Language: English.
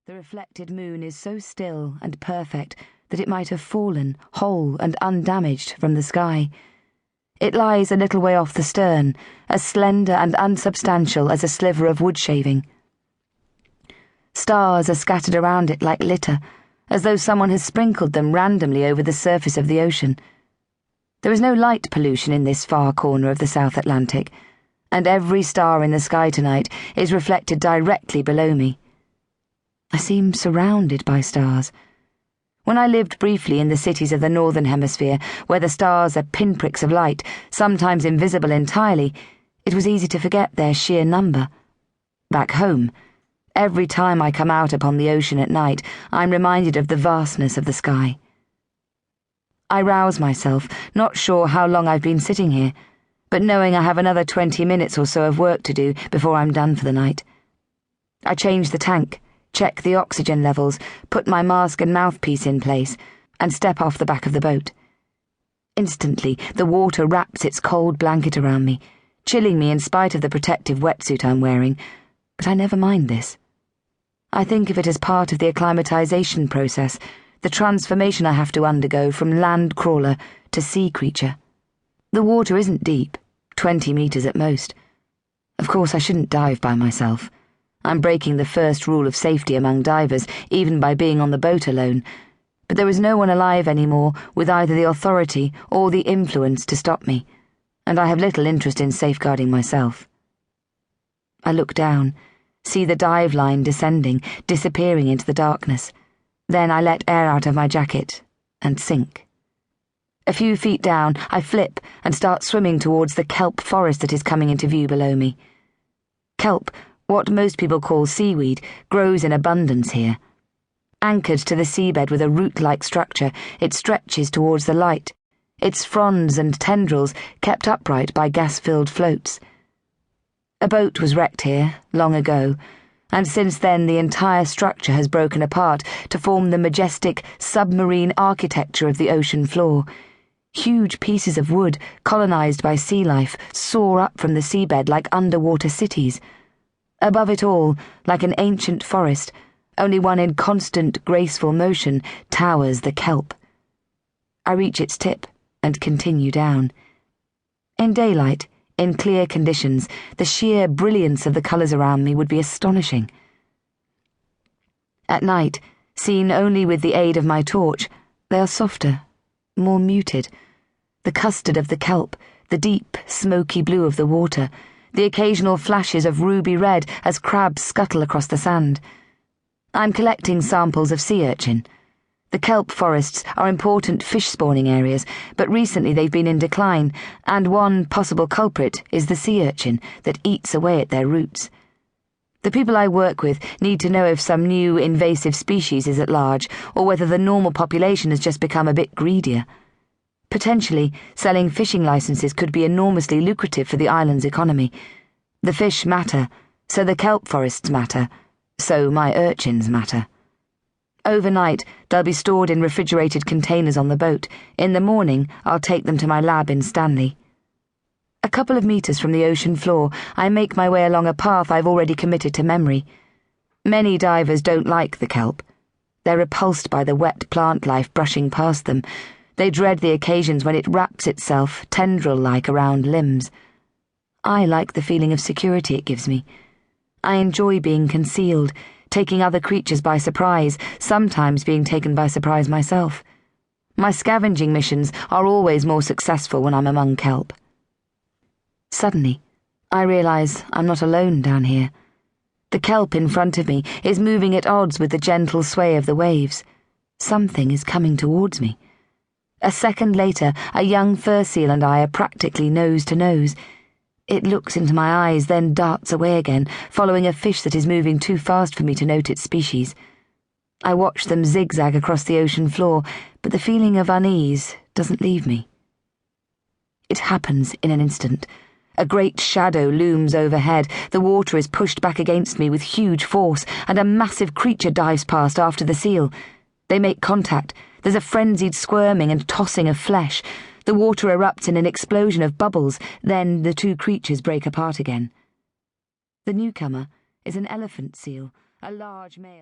The reflected moon is so still and perfect that it might have fallen, whole and undamaged, from the sky. It lies a little way off the stern, as slender and unsubstantial as a sliver of wood shaving. Stars are scattered around it like litter, as though someone has sprinkled them randomly over the surface of the ocean. There is no light pollution in this far corner of the South Atlantic, and every star in the sky tonight is reflected directly below me. I seem surrounded by stars. When I lived briefly in the cities of the Northern Hemisphere, where the stars are pinpricks of light, sometimes invisible entirely, it was easy to forget their sheer number. Back home, every time I come out upon the ocean at night, I'm reminded of the vastness of the sky. I rouse myself, not sure how long I've been sitting here, but knowing I have another 20 minutes or so of work to do before I'm done for the night. I change the tank, check the oxygen levels, put my mask and mouthpiece in place, and step off the back of the boat. Instantly, the water wraps its cold blanket around me, chilling me in spite of the protective wetsuit I'm wearing, but I never mind this. I think of it as part of the acclimatization process, the transformation I have to undergo from land crawler to sea creature. The water isn't deep, 20 meters at most. Of course, I shouldn't dive by myself. I'm breaking the first rule of safety among divers, even by being on the boat alone, but there is no one alive anymore with either the authority or the influence to stop me, and I have little interest in safeguarding myself. I look down, see the dive line descending, disappearing into the darkness. Then I let air out of my jacket and sink. A few feet down, I flip and start swimming towards the kelp forest that is coming into view below me. Kelp, what most people call seaweed, grows in abundance here. Anchored to the seabed with a root-like structure, it stretches towards the light, its fronds and tendrils kept upright by gas-filled floats. A boat was wrecked here, long ago, and since then the entire structure has broken apart to form the majestic submarine architecture of the ocean floor. Huge pieces of wood, colonized by sea life, soar up from the seabed like underwater cities. Above it all, like an ancient forest, only one in constant, graceful motion, towers the kelp. I reach its tip and continue down. In daylight, in clear conditions, the sheer brilliance of the colours around me would be astonishing. At night, seen only with the aid of my torch, they are softer, more muted. The custard of the kelp, the deep, smoky blue of the water, the occasional flashes of ruby red as crabs scuttle across the sand. I'm collecting samples of sea urchin. The kelp forests are important fish spawning areas, but recently they've been in decline, and one possible culprit is the sea urchin that eats away at their roots. The people I work with need to know if some new invasive species is at large, or whether the normal population has just become a bit greedier. Potentially, selling fishing licenses could be enormously lucrative for the island's economy. The fish matter, so the kelp forests matter, so my urchins matter. Overnight, they'll be stored in refrigerated containers on the boat. In the morning, I'll take them to my lab in Stanley. A couple of meters from the ocean floor, I make my way along a path I've already committed to memory. Many divers don't like the kelp. They're repulsed by the wet plant life brushing past them. They dread the occasions when it wraps itself, tendril-like, around limbs. I like the feeling of security it gives me. I enjoy being concealed, taking other creatures by surprise, sometimes being taken by surprise myself. My scavenging missions are always more successful when I'm among kelp. Suddenly, I realize I'm not alone down here. The kelp in front of me is moving at odds with the gentle sway of the waves. Something is coming towards me. A second later, a young fur seal and I are practically nose to nose. It looks into my eyes, then darts away again, following a fish that is moving too fast for me to note its species. I watch them zigzag across the ocean floor, but the feeling of unease doesn't leave me. It happens in an instant. A great shadow looms overhead, the water is pushed back against me with huge force, and a massive creature dives past after the seal. They make contact. There's a frenzied squirming and tossing of flesh. The water erupts in an explosion of bubbles, then the two creatures break apart again. The newcomer is an elephant seal, a large male.